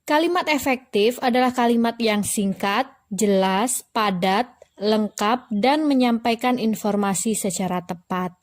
Kalimat efektif adalah kalimat yang singkat, jelas, padat, lengkap, dan menyampaikan informasi secara tepat.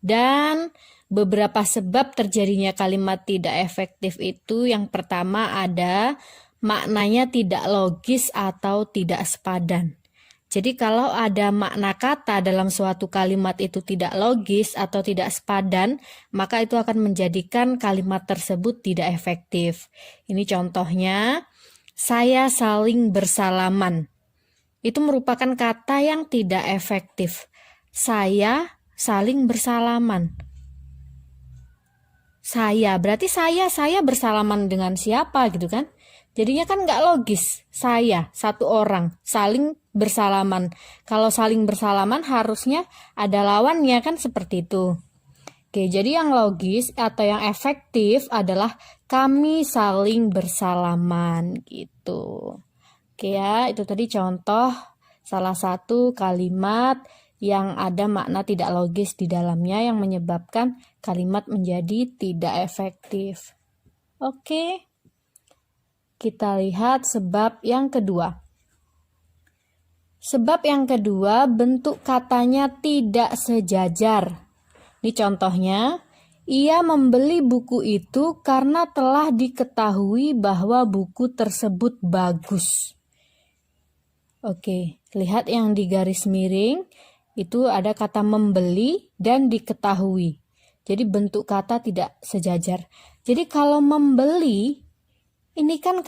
Dan beberapa sebab terjadinya kalimat tidak efektif itu, yang pertama ada maknanya tidak logis atau tidak sepadan. Jadi kalau ada makna kata dalam suatu kalimat itu tidak logis atau tidak sepadan, maka itu akan menjadikan kalimat tersebut tidak efektif. Ini contohnya, saya saling bersalaman. Itu merupakan kata yang tidak efektif. Saya saling bersalaman. Berarti saya bersalaman dengan siapa gitu kan? Jadinya kan nggak logis. Saya, satu orang, saling bersalaman. Kalau saling bersalaman harusnya ada lawannya kan, seperti itu. Oke, jadi yang logis atau yang efektif adalah kami saling bersalaman gitu. Oke ya, itu tadi contoh salah satu kalimat yang ada makna tidak logis di dalamnya yang menyebabkan kalimat menjadi tidak efektif. Oke. Kita lihat sebab yang kedua. Sebab yang kedua, bentuk katanya tidak sejajar. Ini contohnya, ia membeli buku itu karena telah diketahui bahwa buku tersebut bagus. Oke, lihat yang di garis miring, itu ada kata membeli dan diketahui. Jadi bentuk kata tidak sejajar. Jadi kalau membeli, ini kan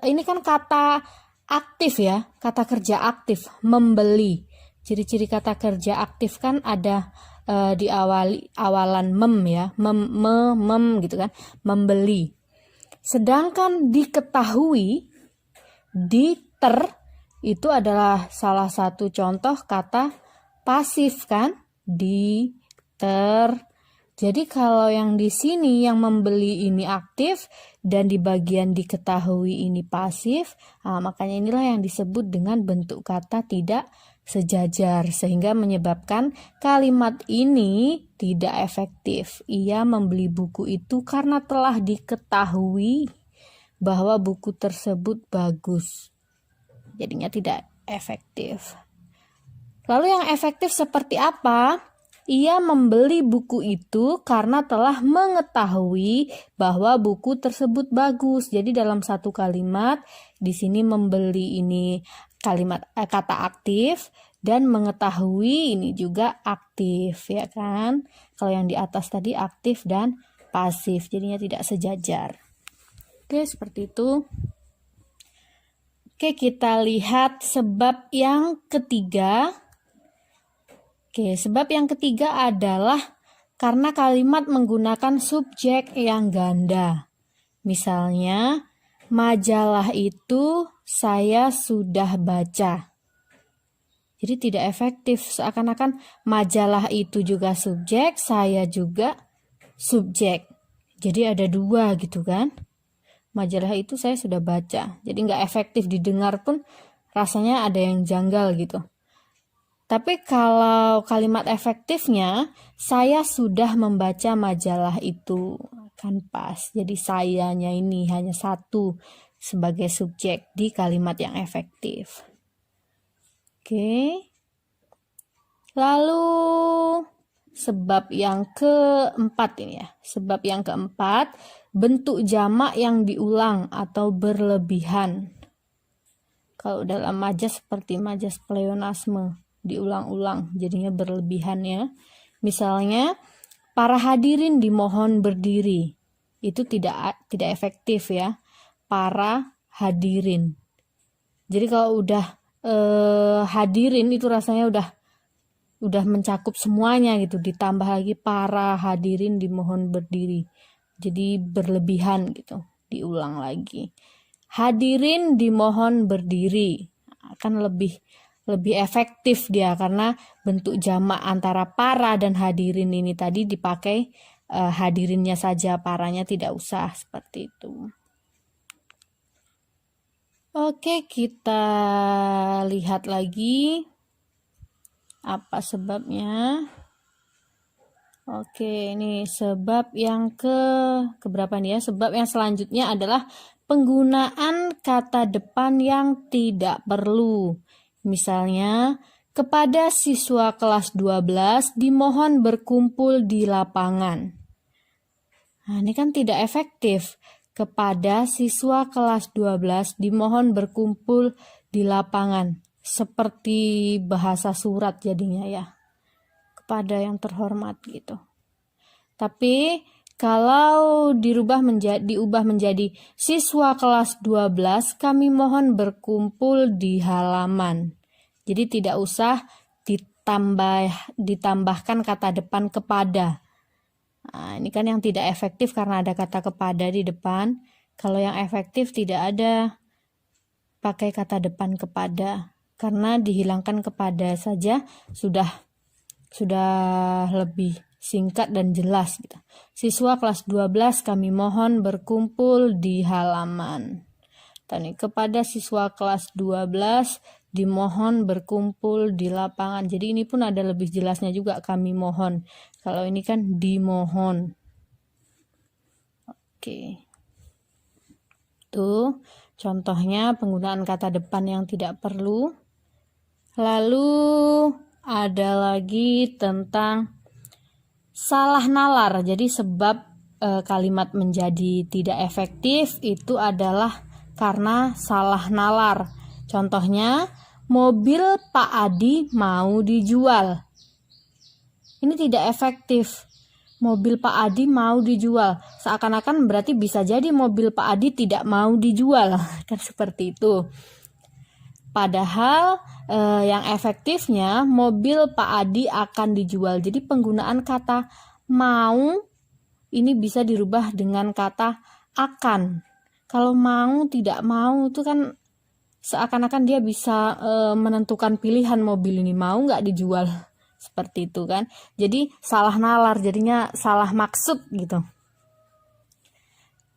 ini kan kata aktif ya, kata kerja aktif, membeli. Ciri-ciri kata kerja aktif kan ada awalan mem ya, mem gitu kan, membeli. Sedangkan diketahui, itu adalah salah satu contoh kata pasif kan, Jadi kalau yang di sini yang membeli ini aktif dan di bagian diketahui ini pasif, makanya inilah yang disebut dengan bentuk kata tidak sejajar sehingga menyebabkan kalimat ini tidak efektif. Ia membeli buku itu karena telah diketahui bahwa buku tersebut bagus. Jadinya tidak efektif. Lalu yang efektif seperti apa? Ia membeli buku itu karena telah mengetahui bahwa buku tersebut bagus. Jadi dalam satu kalimat di sini membeli ini kalimat kata aktif dan mengetahui ini juga aktif ya kan. Kalau yang di atas tadi aktif dan pasif, jadinya tidak sejajar. Oke, seperti itu. Oke, kita lihat sebab yang ketiga. Oke, sebab yang ketiga adalah karena kalimat menggunakan subjek yang ganda. Misalnya, majalah itu saya sudah baca. Jadi tidak efektif, seakan-akan majalah itu juga subjek, saya juga subjek. Jadi ada dua gitu kan. Majalah itu saya sudah baca. Jadi nggak efektif, didengar pun rasanya ada yang janggal gitu. Tapi kalau kalimat efektifnya, saya sudah membaca majalah itu, kan pas. Jadi sayanya ini hanya satu sebagai subjek di kalimat yang efektif. Oke. Lalu sebab yang keempat ini ya. Sebab yang keempat, bentuk jamak yang diulang atau berlebihan. Kalau dalam majas seperti majas pleonasme, diulang-ulang jadinya berlebihan ya. Misalnya para hadirin dimohon berdiri, itu tidak efektif ya, para hadirin. Jadi kalau udah hadirin itu rasanya udah mencakup semuanya gitu, ditambah lagi para hadirin dimohon berdiri, jadi berlebihan gitu, diulang lagi. Hadirin dimohon berdiri akan lebih efektif dia karena bentuk jamak antara para dan hadirin ini tadi dipakai hadirinnya saja, paranya tidak usah, seperti itu. Oke, kita lihat lagi apa sebabnya. Oke, ini sebab yang keberapa nih ya? Sebab yang selanjutnya adalah penggunaan kata depan yang tidak perlu. Misalnya, kepada siswa kelas 12 dimohon berkumpul di lapangan. Nah, ini kan tidak efektif. Kepada siswa kelas 12 dimohon berkumpul di lapangan. Seperti bahasa surat jadinya ya. Kepada yang terhormat gitu. Tapi kalau diubah menjadi siswa kelas 12 kami mohon berkumpul di halaman. Jadi tidak usah ditambahkan kata depan kepada. Nah, ini kan yang tidak efektif karena ada kata kepada di depan. Kalau yang efektif tidak ada pakai kata depan kepada. Karena dihilangkan kepada saja sudah lebih singkat dan jelas gitu. Siswa kelas 12 kami mohon berkumpul di halaman. Tadi kepada siswa kelas 12 dimohon berkumpul di lapangan. Jadi ini pun ada lebih jelasnya juga, kami mohon. Kalau ini kan dimohon. Oke. Tuh contohnya penggunaan kata depan yang tidak perlu. Lalu ada lagi tentang salah nalar. Jadi sebab kalimat menjadi tidak efektif itu adalah karena salah nalar. Contohnya, mobil Pak Adi mau dijual. Ini tidak efektif. Mobil Pak Adi mau dijual. Seakan-akan berarti bisa jadi mobil Pak Adi tidak mau dijual. Kan seperti itu. Padahal yang efektifnya mobil Pak Adi akan dijual. Jadi penggunaan kata mau ini bisa dirubah dengan kata akan. Kalau mau tidak mau itu kan seakan-akan dia bisa menentukan pilihan mobil ini mau nggak dijual. Seperti itu kan. Jadi salah nalar, jadinya salah maksud gitu.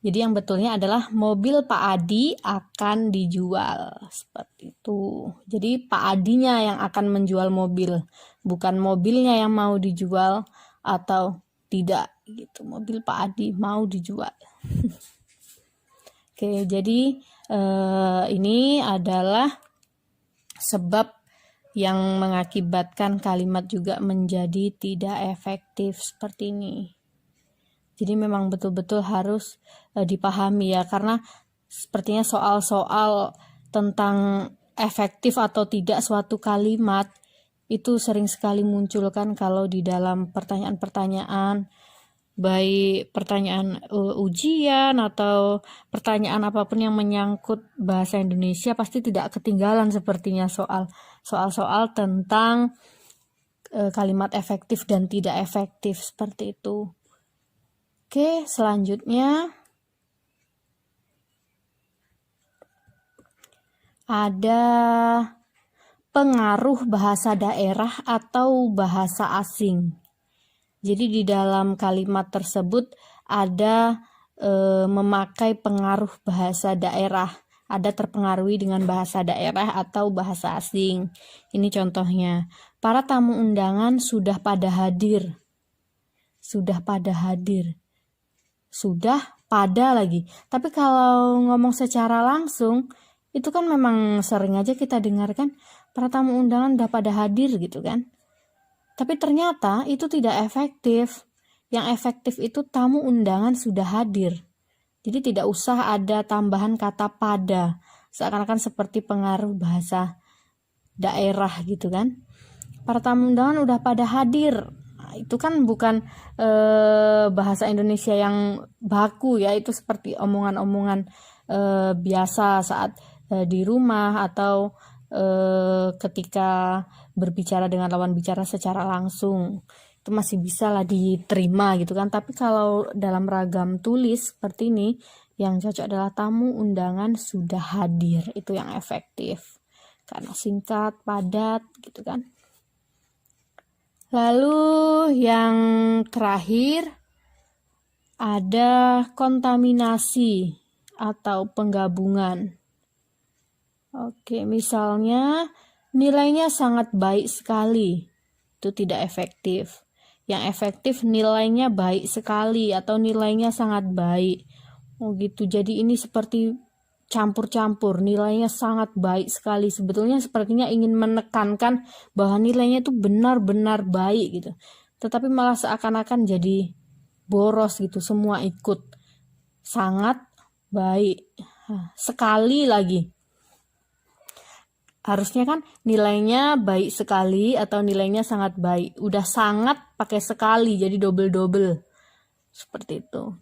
Jadi yang betulnya adalah mobil Pak Adi akan dijual. Seperti itu. Jadi Pak Adinya yang akan menjual mobil, bukan mobilnya yang mau dijual atau tidak gitu. Mobil Pak Adi mau dijual. Oke, jadi ini adalah sebab yang mengakibatkan kalimat juga menjadi tidak efektif seperti ini. Jadi memang betul-betul harus dipahami ya, karena sepertinya soal-soal tentang efektif atau tidak suatu kalimat itu sering sekali muncul kan kalau di dalam pertanyaan-pertanyaan, baik pertanyaan ujian atau pertanyaan apapun yang menyangkut bahasa Indonesia pasti tidak ketinggalan sepertinya soal-soal tentang kalimat efektif dan tidak efektif seperti itu. Oke, selanjutnya ada pengaruh bahasa daerah atau bahasa asing. Jadi di dalam kalimat tersebut ada memakai pengaruh bahasa daerah, ada terpengaruhi dengan bahasa daerah atau bahasa asing. Ini contohnya, para tamu undangan sudah pada hadir. Sudah pada hadir. Sudah pada lagi. Tapi kalau ngomong secara langsung, itu kan memang sering aja kita dengarkan para tamu undangan udah pada hadir gitu kan. Tapi ternyata itu tidak efektif. Yang efektif itu tamu undangan sudah hadir. Jadi tidak usah ada tambahan kata pada. Seakan-akan seperti pengaruh bahasa daerah gitu kan. Para tamu undangan udah pada hadir. Itu kan bukan bahasa Indonesia yang baku ya, itu seperti omongan-omongan biasa saat di rumah atau ketika berbicara dengan lawan bicara secara langsung, itu masih bisa lah diterima gitu kan. Tapi kalau dalam ragam tulis seperti ini, yang cocok adalah tamu undangan sudah hadir, itu yang efektif karena singkat, padat gitu kan. Lalu yang terakhir ada kontaminasi atau penggabungan. Oke, misalnya nilainya sangat baik sekali. Itu tidak efektif. yang efektif nilainya baik sekali atau nilainya sangat baik. Oh gitu. Jadi ini seperti campur-campur, nilainya sangat baik sekali. Sebetulnya sepertinya ingin menekankan bahwa nilainya itu benar-benar baik gitu. Tetapi malah seakan-akan jadi boros gitu, semua ikut. Sangat baik. Sekali lagi. Harusnya kan nilainya baik sekali atau nilainya sangat baik. Udah sangat pakai sekali, jadi double-double. Seperti itu.